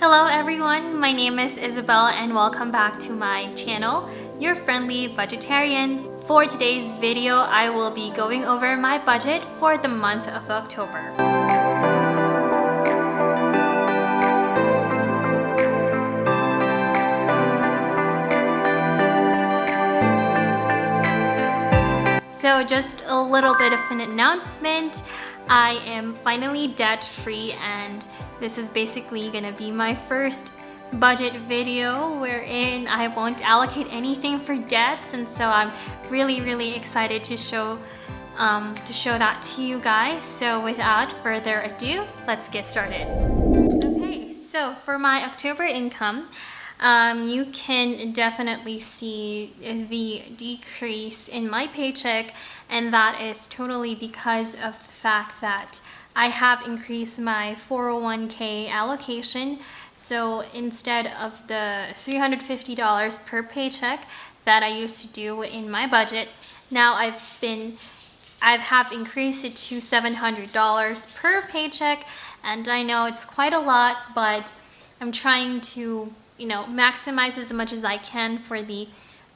Hello everyone, my name is Isabel and welcome back to my channel, Your Friendly Budgetarian. For today's video, I will be going over my budget for the month of October. So just a little bit of an announcement. I am finally debt-free and this is basically gonna be my first budget video wherein I won't allocate anything for debts, and so I'm really excited to show that to you guys. So without further ado, let's get started. Okay, so for my October income, you can definitely see the decrease in my paycheck, and that is totally because of the fact that I have increased my 401k allocation. So instead of the $350 per paycheck that I used to do in my budget, now I have increased it to $700 per paycheck. And I know it's quite a lot, but I'm trying to maximize as much as I can for the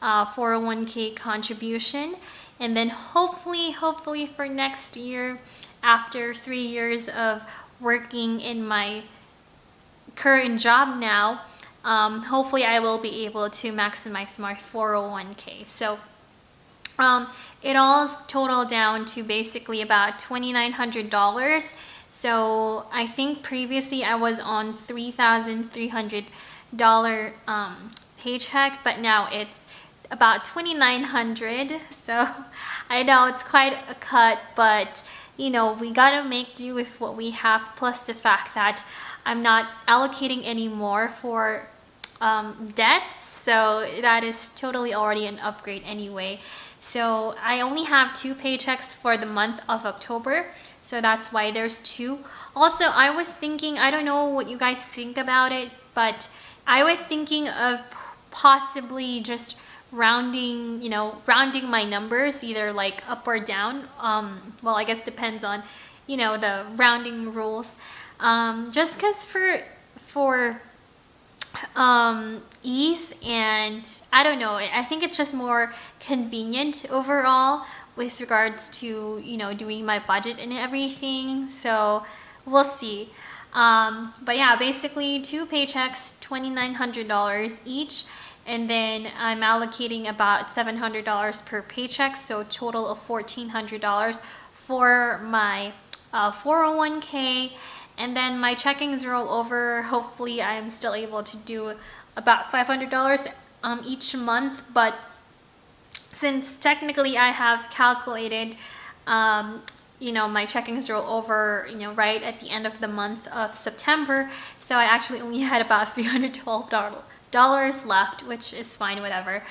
401k contribution. And then hopefully for next year, after 3 years of working in my current job now, hopefully I will be able to maximize my 401k. So it all totaled down to basically about $2,900. So I think previously I was on $3,300 paycheck, but now it's about $2,900. So I know it's quite a cut, but we gotta make do with what we have, plus the fact that I'm not allocating any more for debts, so that is totally already an upgrade anyway. So I only have 2 paychecks for the month of October, so that's why there's 2. Also, I was thinking, I don't know what you guys think about it, but I was thinking of possibly just rounding my numbers, either like up or down. Well, I guess depends on the rounding rules, just because for ease, and I don't know, I think it's just more convenient overall with regards to doing my budget and everything. So we'll see. But yeah, basically 2 paychecks, $2,900 each. And then I'm allocating about $700 per paycheck, so total of $1,400 for my 401k. And then my checkings roll over. Hopefully I'm still able to do about $500 each month, but since technically I have calculated my checkings roll over right at the end of the month of September, so I actually only had about $312 left, which is fine, whatever.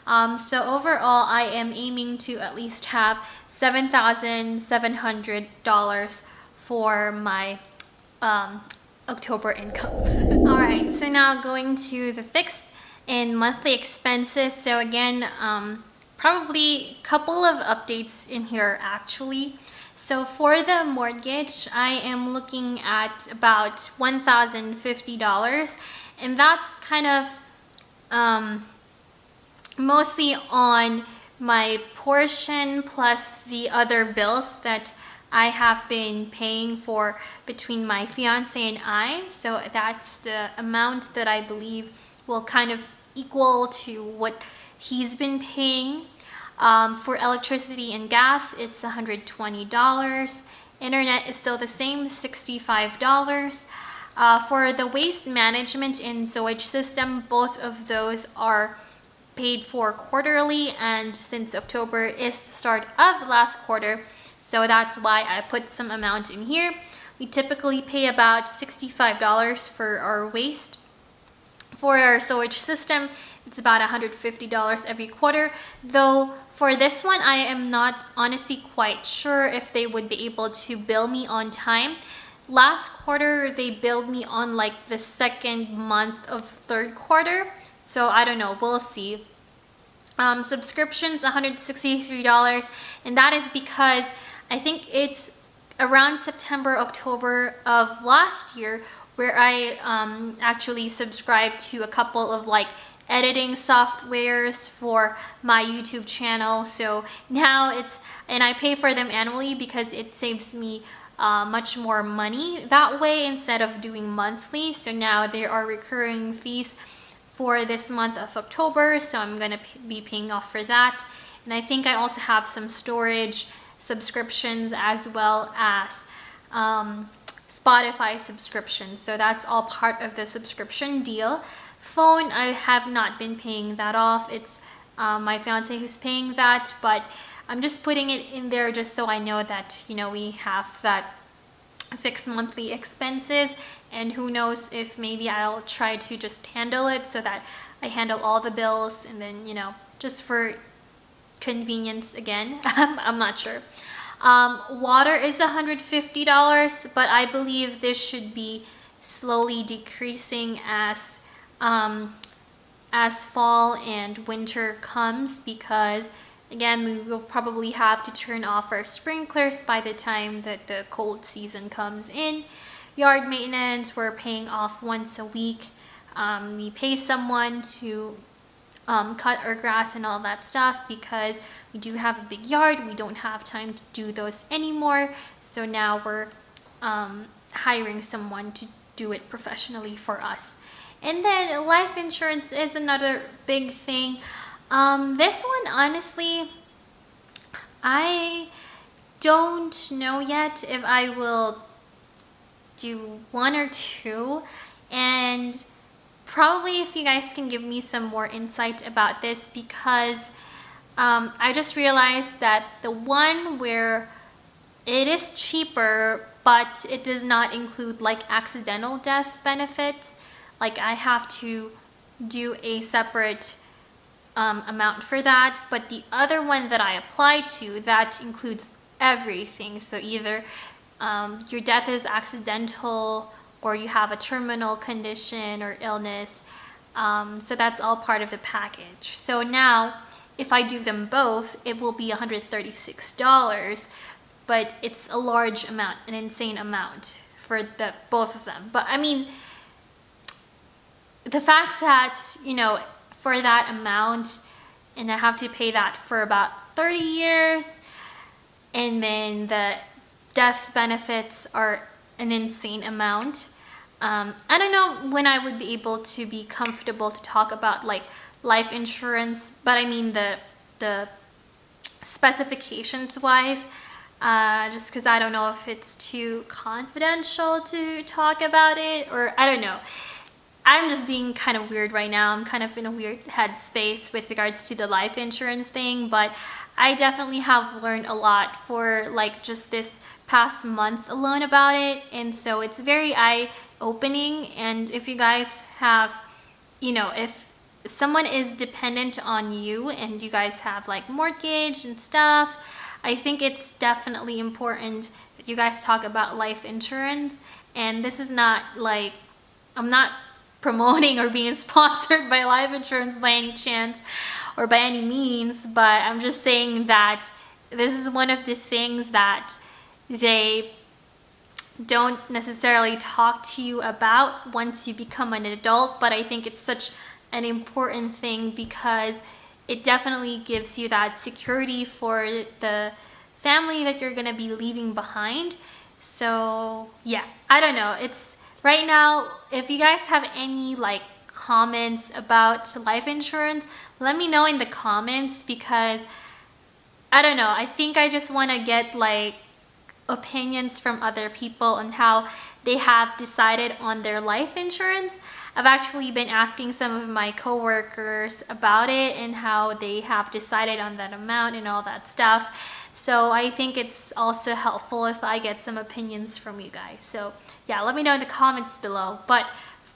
So overall, I am aiming to at least have $7,700 for my October income. All right, so now going to the fixed and monthly expenses. So again, probably a couple of updates in here actually. So for the mortgage, I am looking at about $1,050. And that's kind of mostly on my portion plus the other bills that I have been paying for between my fiance and I. So that's the amount that I believe will kind of equal to what he's been paying. For electricity and gas, it's $120. Internet is still the same, $65. For the waste management and sewage system, both of those are paid for quarterly, and since October is the start of last quarter, so that's why I put some amount in here. We typically pay about $65 for our waste. For our sewage system, it's about $150 every quarter, though for this one I am not honestly quite sure if they would be able to bill me on time. Last quarter, they billed me on like the second month of third quarter. So I don't know, we'll see. Subscriptions, $163. And that is because I think it's around September, October of last year where I actually subscribe to a couple of like editing softwares for my YouTube channel. So now and I pay for them annually because it saves me much more money that way instead of doing monthly. So now there are recurring fees for this month of October, so I'm gonna be paying off for that. And I think I also have some storage subscriptions as well as Spotify subscriptions. So that's all part of the subscription deal. Phone, I have not been paying that off. It's my fiance who's paying that, but I'm just putting it in there just so I know that, you know, we have that fixed monthly expenses, and who knows if maybe I'll try to just handle it so that I handle all the bills, and then, you know, just for convenience again. I'm not sure. Water is $150, but I believe this should be slowly decreasing as fall and winter comes, because again, we will probably have to turn off our sprinklers by the time that the cold season comes in. Yard maintenance, we're paying off once a week. We pay someone to cut our grass and all that stuff because we do have a big yard. We don't have time to do those anymore. So now we're hiring someone to do it professionally for us. And then life insurance is another big thing. This one, honestly, I don't know yet if I will do one or two, and probably if you guys can give me some more insight about this, because I just realized that the one where it is cheaper but it does not include like accidental death benefits, like I have to do a separate amount for that. But the other one that I applied to, that includes everything. So either your death is accidental, or you have a terminal condition or illness. So that's all part of the package. So now if I do them both, it will be $136, but it's a large amount, an insane amount for both of them. But I mean, the fact that, you know, for that amount, and I have to pay that for about 30 years, and then the death benefits are an insane amount. I don't know when I would be able to be comfortable to talk about like life insurance, but I mean the specifications wise, just because I don't know if it's too confidential to talk about it, or I don't know. I'm just being kind of weird right now. I'm kind of in a weird headspace with regards to the life insurance thing, but I definitely have learned a lot for like just this past month alone about it, and so it's very eye-opening. And if you guys have, you know, if someone is dependent on you and you guys have like mortgage and stuff, I think it's definitely important that you guys talk about life insurance. And this is not like, I'm not promoting or being sponsored by life insurance by any chance or by any means, but I'm just saying that this is one of the things that they don't necessarily talk to you about once you become an adult. But I think it's such an important thing because it definitely gives you that security for the family that you're gonna be leaving behind. So yeah, I don't know. It's right now, if you guys have any like comments about life insurance, let me know in the comments, because I don't know, I think I just want to get like opinions from other people on how they have decided on their life insurance. I've actually been asking some of my coworkers about it and how they have decided on that amount and all that stuff. So I think it's also helpful if I get some opinions from you guys. So yeah, let me know in the comments below. But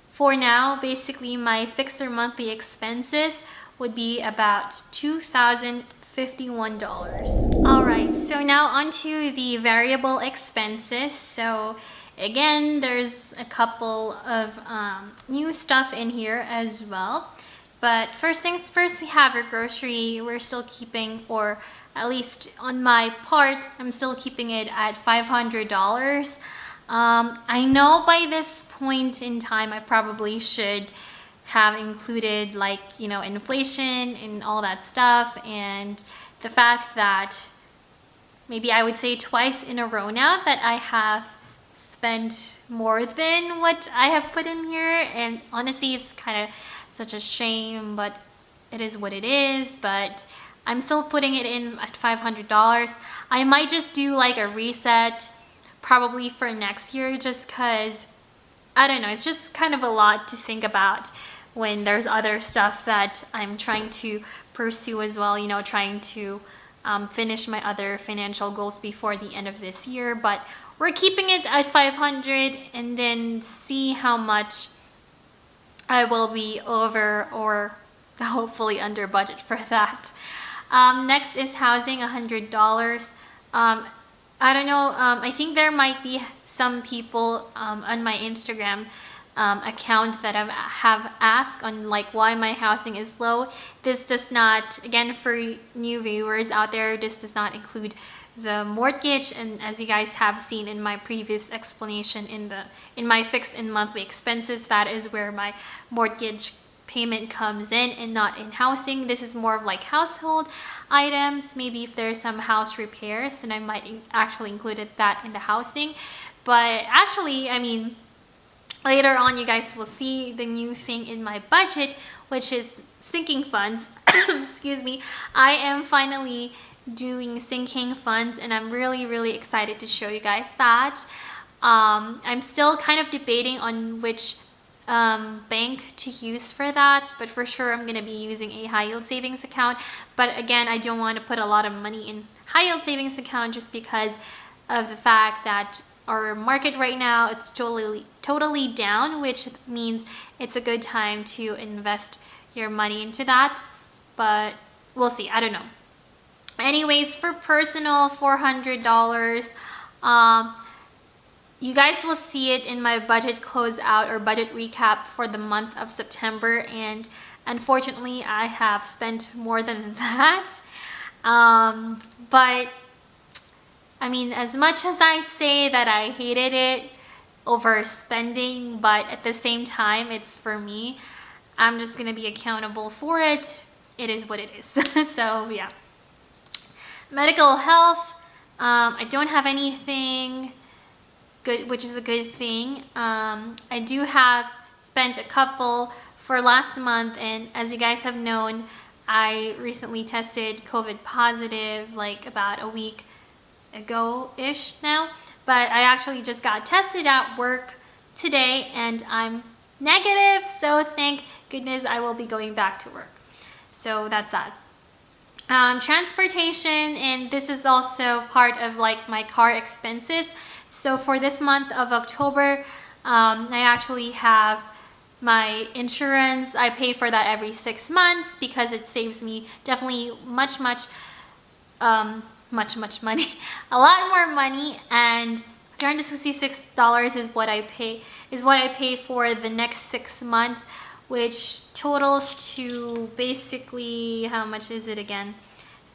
for now, basically my fixed or monthly expenses would be about $2,051. All right, so now onto the variable expenses. So again, there's a couple of new stuff in here as well. But first things first, we have our grocery. We're still keeping, or at least on my part, I'm still keeping it at $500. I know by this point in time I probably should have included, like, you know, inflation and all that stuff, and the fact that maybe I would say twice in a row now that I have spent more than what I have put in here. And honestly, it's kind of such a shame, but it is what it is. But I'm still putting it in at $500. I might just do like a reset probably for next year, just because I don't know, it's just kind of a lot to think about when there's other stuff that I'm trying to pursue as well, you know, trying to finish my other financial goals before the end of this year. But we're keeping it at 500 and then see how much I will be over or hopefully under budget for that. Next is housing, $100. I don't know, I think there might be some people on my Instagram account that have asked on like why my housing is low. This does not, again, for new viewers out there, this does not include the mortgage, and as you guys have seen in my previous explanation in my fixed and monthly expenses, that is where my mortgage payment comes in and not in housing. This is more of like household items. Maybe if there's some house repairs, then I might actually include that in the housing. But actually, I mean, later on you guys will see the new thing in my budget, which is sinking funds. Excuse me. I am finally doing sinking funds, and I'm really excited to show you guys that. I'm still kind of debating on which bank to use for that, but for sure I'm going to be using a high yield savings account. But again, I don't want to put a lot of money in high yield savings account just because of the fact that our market right now, it's totally down, which means it's a good time to invest your money into that. But we'll see, I don't know. Anyways, for personal, $400. You guys will see it in my budget closeout or budget recap for the month of September, and unfortunately I have spent more than that. But I mean, as much as I say that I hated it, overspending, but at the same time it's for me, I'm just gonna be accountable for it. It is what it is. So yeah. Medical health, I don't have anything good, which is a good thing. I do have spent a couple for last month, and as you guys have known, I recently tested COVID positive like about a week ago-ish now, but I actually just got tested at work today and I'm negative, so thank goodness I will be going back to work. So that's that. Transportation, and this is also part of like my car expenses. So for this month of October, I actually have my insurance. I pay for that every 6 months because it saves me definitely much money, a lot more money. And $366 is what I pay for the next 6 months, which totals to basically, how much is it again?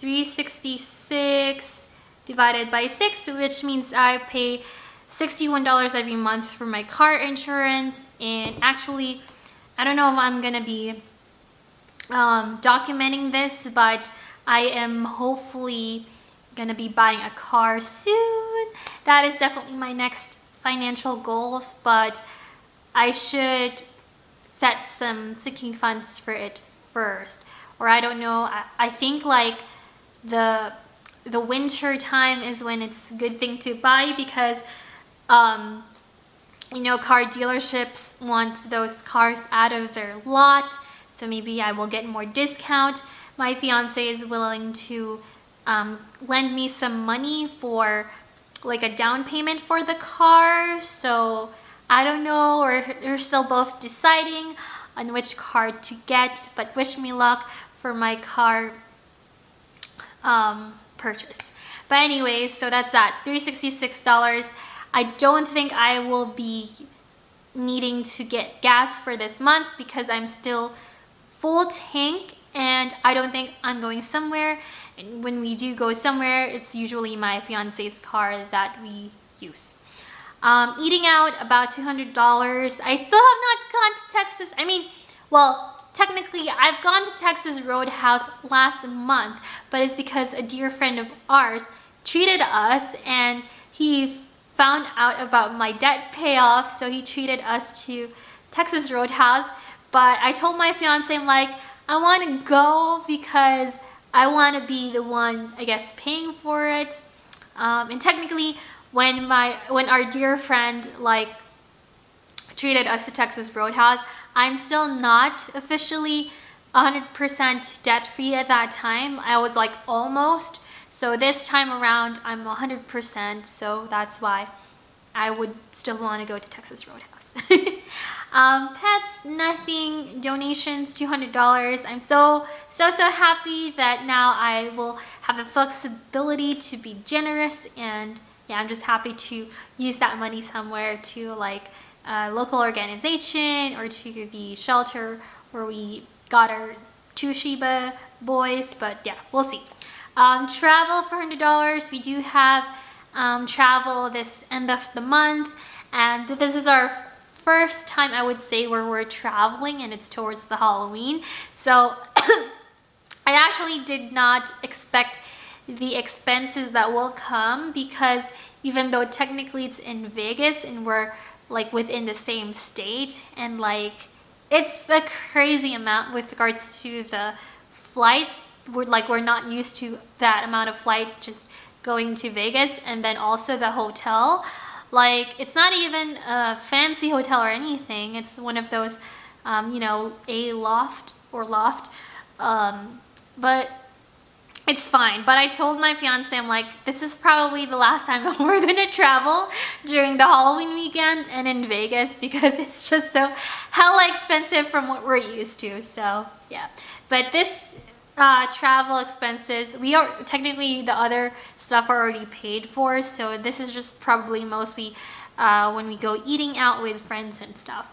366 divided by 6, which means I pay $61 every month for my car insurance. And actually, I don't know if I'm gonna be documenting this, but I am hopefully gonna be buying a car soon. That is definitely my next financial goals, but I should set some sinking funds for it first. Or I don't know, I think like the winter time is when it's a good thing to buy because you know, car dealerships want those cars out of their lot, so maybe I will get more discount. My fiance is willing to lend me some money for like a down payment for the car, so I don't know, we're still both deciding on which car to get, but wish me luck for my car purchase. But anyways, so that's that, $366. I don't think I will be needing to get gas for this month because I'm still full tank and I don't think I'm going somewhere. And when we do go somewhere, it's usually my fiance's car that we use. Eating out about $200. I still have not gone to Texas. I mean, well, technically I've gone to Texas Roadhouse last month, but it's because a dear friend of ours treated us, and he found out about my debt payoff, so he treated us to Texas Roadhouse. But I told my fiance, I'm like, I want to go because I want to be the one, I guess, paying for it. And technically, when our dear friend like treated us to Texas Roadhouse, I'm still not officially 100% debt free at that time. I was like almost. So this time around, I'm 100%. So that's why I would still want to go to Texas Roadhouse. Pets, nothing. Donations, $200. I'm so happy that now I will have the flexibility to be generous, and yeah, I'm just happy to use that money somewhere, to like a local organization or to the shelter where we got our 2 Shiba boys. But yeah, we'll see. Travel for $100. We do have travel this end of the month, and this is our first time, I would say, where we're traveling, and it's towards the Halloween. So I actually did not expect the expenses that will come, because even though technically it's in Vegas and we're like within the same state, and like it's a crazy amount with regards to the flights. We're not used to that amount of flight just going to Vegas, and then also the hotel. Like, it's not even a fancy hotel or anything. It's one of those, a loft, but it's fine. But I told my fiance, I'm like, this is probably the last time we're gonna travel during the Halloween weekend and in Vegas, because it's just so hella expensive from what we're used to. So yeah, but this travel expenses, we are technically, the other stuff are already paid for, so this is just probably mostly when we go eating out with friends and stuff.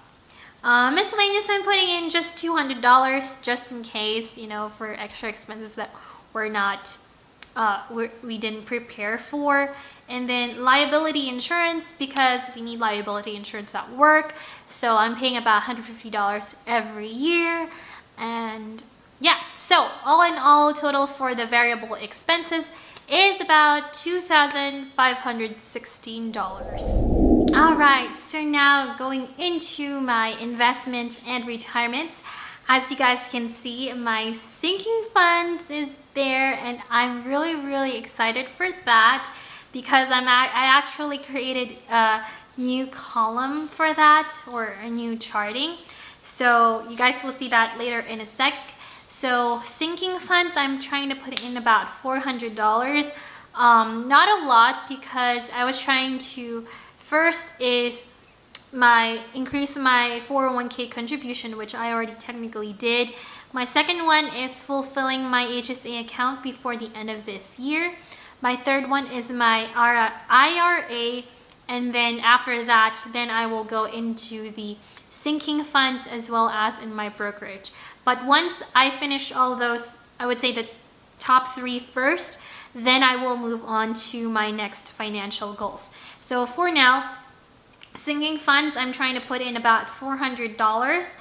Miscellaneous, I'm putting in just $200 just in case, for extra expenses that we're not we didn't prepare for. And then liability insurance, because we need liability insurance at work, so I'm paying about $150 every year. And yeah, so all in all, total for the variable expenses is about $2,516. All right, so now going into my investments and retirements. As you guys can see, my sinking funds is there, and I'm really excited for that, because I actually created a new column for that, or a new charting. So you guys will see that later in a sec. So sinking funds, I'm trying to put in about $400. Not a lot, because I was trying to first is increase my 401k contribution, which I already technically did. My second one is fulfilling my HSA account before the end of this year. My third one is my IRA, and then after that, then I will go into the sinking funds as well as in my brokerage. But once I finish all those, I would say the top 3 first, then I will move on to my next financial goals. So for now, sinking funds, I'm trying to put in about $400.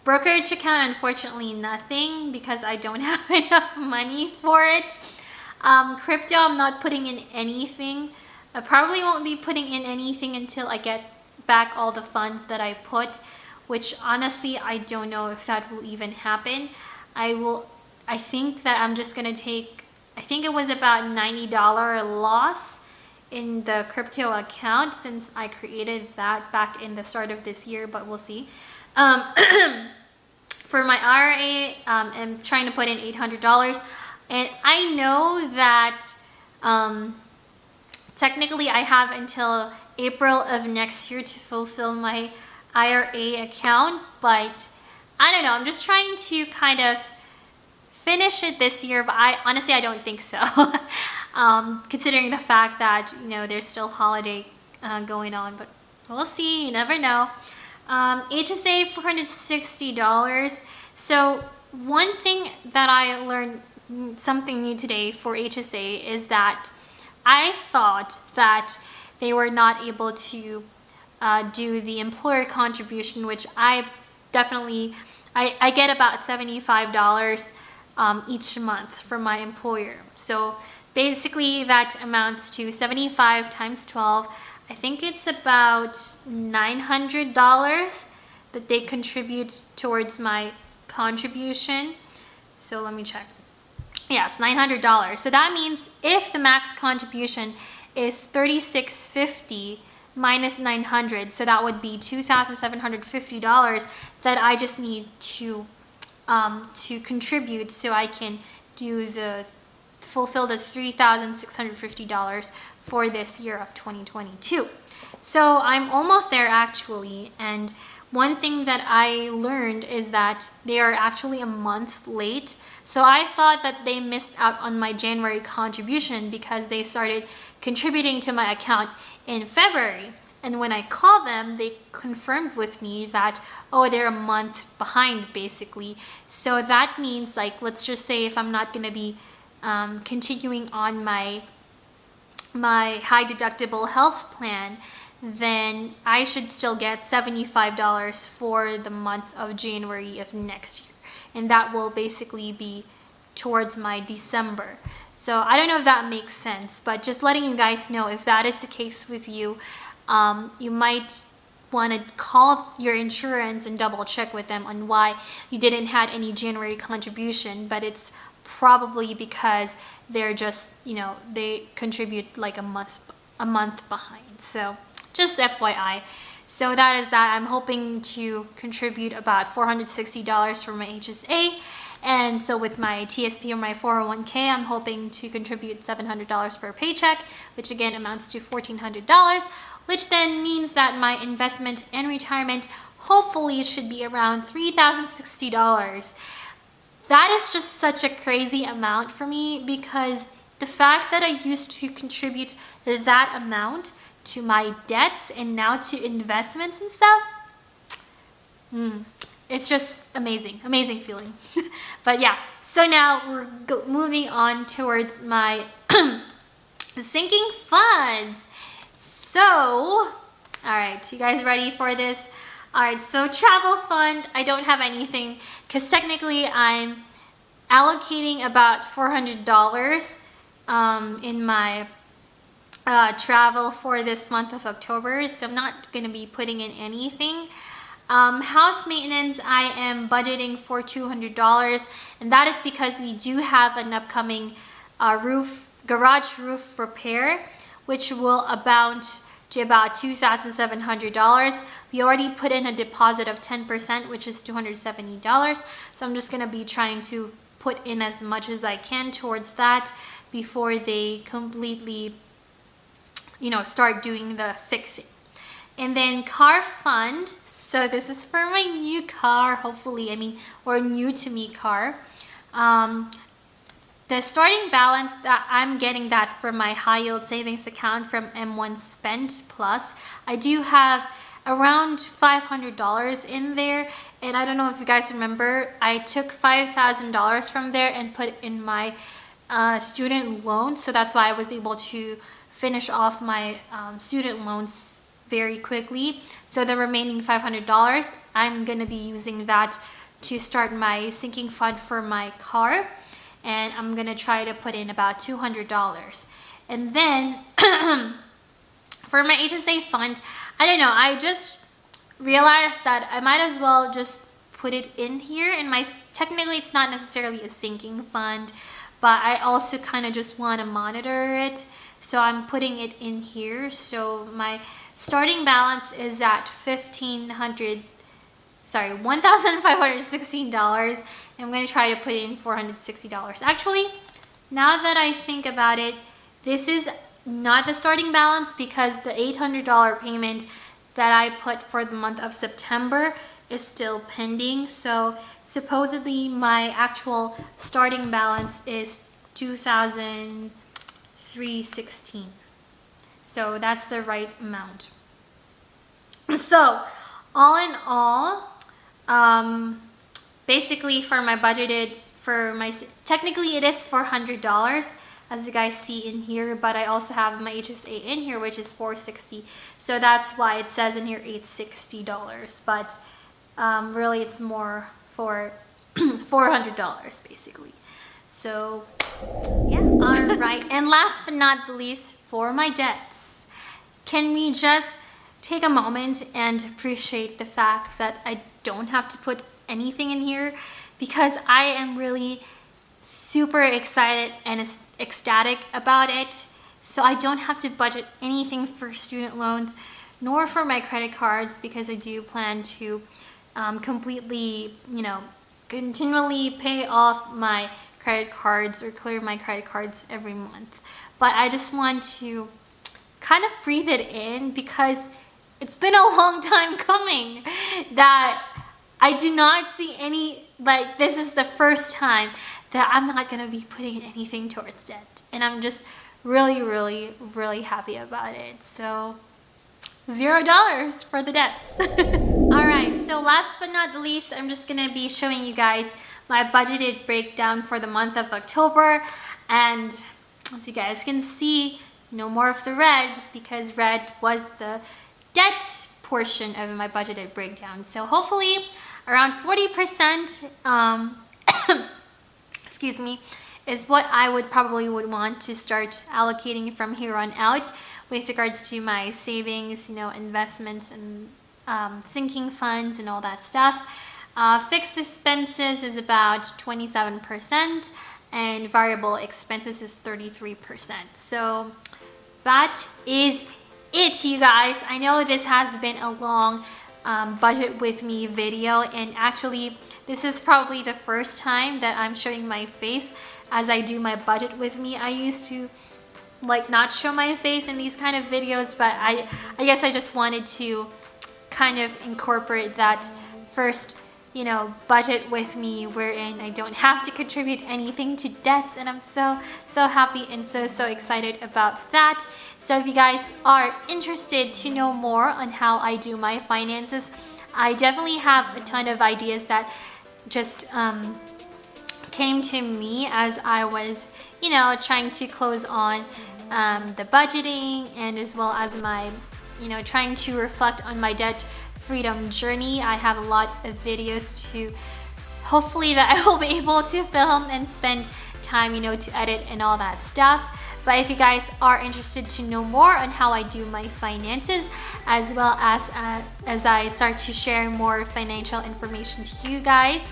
Brokerage account, unfortunately nothing, because I don't have enough money for it. Crypto, I'm not putting in anything. I probably won't be putting in anything until I get back all the funds that I put, which honestly, I don't know if that will even happen. I think that I'm just gonna take, I think it was about $90 loss in the crypto account, since I created that back in the start of this year, but we'll see. For my IRA, I'm trying to put in $800, and I know that technically I have until April of next year to fulfill my IRA account, but I don't know, I'm just trying to kind of finish it this year, but honestly I don't think so. Considering the fact that there's still holiday going on, but we'll see, you never know. HSA, $460. So one thing that I learned, something new today for HSA, is that I thought that they were not able to do the employer contribution, which I definitely, I get about $75 each month from my employer. So basically that amounts to 75 times 12. I think it's about $900 that they contribute towards my contribution. So let me check. Yeah, it's $900. So that means if the max contribution is $3,650 minus $900, so that would be $2,750 that I just need to contribute so I can fulfill the $3,650 for this year of 2022. So I'm almost there actually, and one thing that I learned is that they are actually a month late. So I thought that they missed out on my January contribution because they started contributing to my account in February. And when I called them, they confirmed with me that, oh, they're a month behind basically. So that means, like, let's just say if I'm not going to be continuing on my high deductible health plan, then I should still get $75 for the month of January of next year. And that will basically be towards my December. So I don't know if that makes sense, but just letting you guys know, if that is the case with you, you might want to call your insurance and double check with them on why you didn't have any January contribution, but it's probably because they're just, they contribute like a month behind. So just FYI. So that is that. I'm hoping to contribute about $460 for my HSA. And so with my TSP or my 401k, I'm hoping to contribute $700 per paycheck, which again amounts to $1,400, which then means that my investment and retirement hopefully should be around $3,060. That is just such a crazy amount for me, because the fact that I used to contribute that amount to my debts and now to investments and stuff, it's just amazing feeling. But yeah, so now we're moving on towards my sinking funds. So, all right, you guys ready for this? All right, so travel fund, I don't have anything because technically I'm allocating about $400 in my travel for this month of October, so I'm not going to be putting in anything. House maintenance, I am budgeting for $200, and that is because we do have an upcoming garage roof repair, which will amount to about $2,700. We already put in a deposit of 10%, which is $270. So I'm just going to be trying to put in as much as I can towards that before they completely, start doing the fixing. And then car fund. So this is for my new car, hopefully, or new to me car. The starting balance that I'm getting that from my high yield savings account from M1 Spend Plus, I do have around $500 in there. And I don't know if you guys remember, I took $5,000 from there and put in my student loan. So that's why I was able to finish off my student loans very quickly. So the remaining $500, I'm going to be using that to start my sinking fund for my car. And I'm going to try to put in about $200. And then for my HSA fund, I don't know, I just realized that I might as well just put it in here. And technically it's not necessarily a sinking fund, but I also kind of just want to monitor it. So I'm putting it in here. So my starting balance is at $1,516. I'm going to try to put in $460. Actually, now that I think about it, this is not the starting balance because the $800 payment that I put for the month of September is still pending. So supposedly my actual starting balance is $2,316. So that's the right amount. So all in all, basically for my budgeted, technically it is $400, as you guys see in here, but I also have my HSA in here, which is $460. So that's why it says in here $860, but really it's more for $400 basically. So yeah, all right. And last but not the least, for my debts, can we just take a moment and appreciate the fact that I don't have to put anything in here, because I am really super excited and ecstatic about it. So I don't have to budget anything for student loans nor for my credit cards, because I do plan to completely, continually pay off my credit cards or clear my credit cards every month. But I just want to kind of breathe it in, because it's been a long time coming that I do not see any, like, this is the first time that I'm not going to be putting anything towards debt. And I'm just really, really, really happy about it. So $0 for the debts. All right, so last but not the least, I'm just going to be showing you guys my budgeted breakdown for the month of October. And as you guys can see, no more of the red, because red was the debt portion of my budgeted breakdown. So hopefully around 40%, excuse me, is what I would want to start allocating from here on out with regards to my savings, investments and sinking funds and all that stuff. Fixed expenses is about 27%, and variable expenses is 33%. So that is it, you guys. I know this has been a long budget with me video, and actually this is probably the first time that I'm showing my face as I do my budget with me. I used to not show my face in these kind of videos, but I guess I just wanted to kind of incorporate that first budget with me, wherein I don't have to contribute anything to debts, and I'm so happy and so excited about that. So if you guys are interested to know more on how I do my finances, I definitely have a ton of ideas that just came to me as I was trying to close on the budgeting, and as well as my trying to reflect on my debt freedom journey. I have a lot of videos to hopefully that I will be able to film and spend time to edit and all that stuff. But if you guys are interested to know more on how I do my finances, as well as I start to share more financial information to you guys,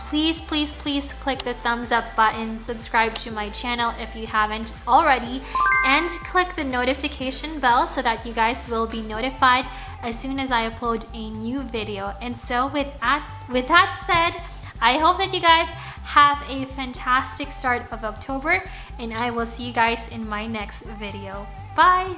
please click the thumbs up button, subscribe to my channel if you haven't already, and click the notification bell so that you guys will be notified as soon as I upload a new video. And so with that said, I hope that you guys have a fantastic start of October, and I will see you guys in my next video. Bye!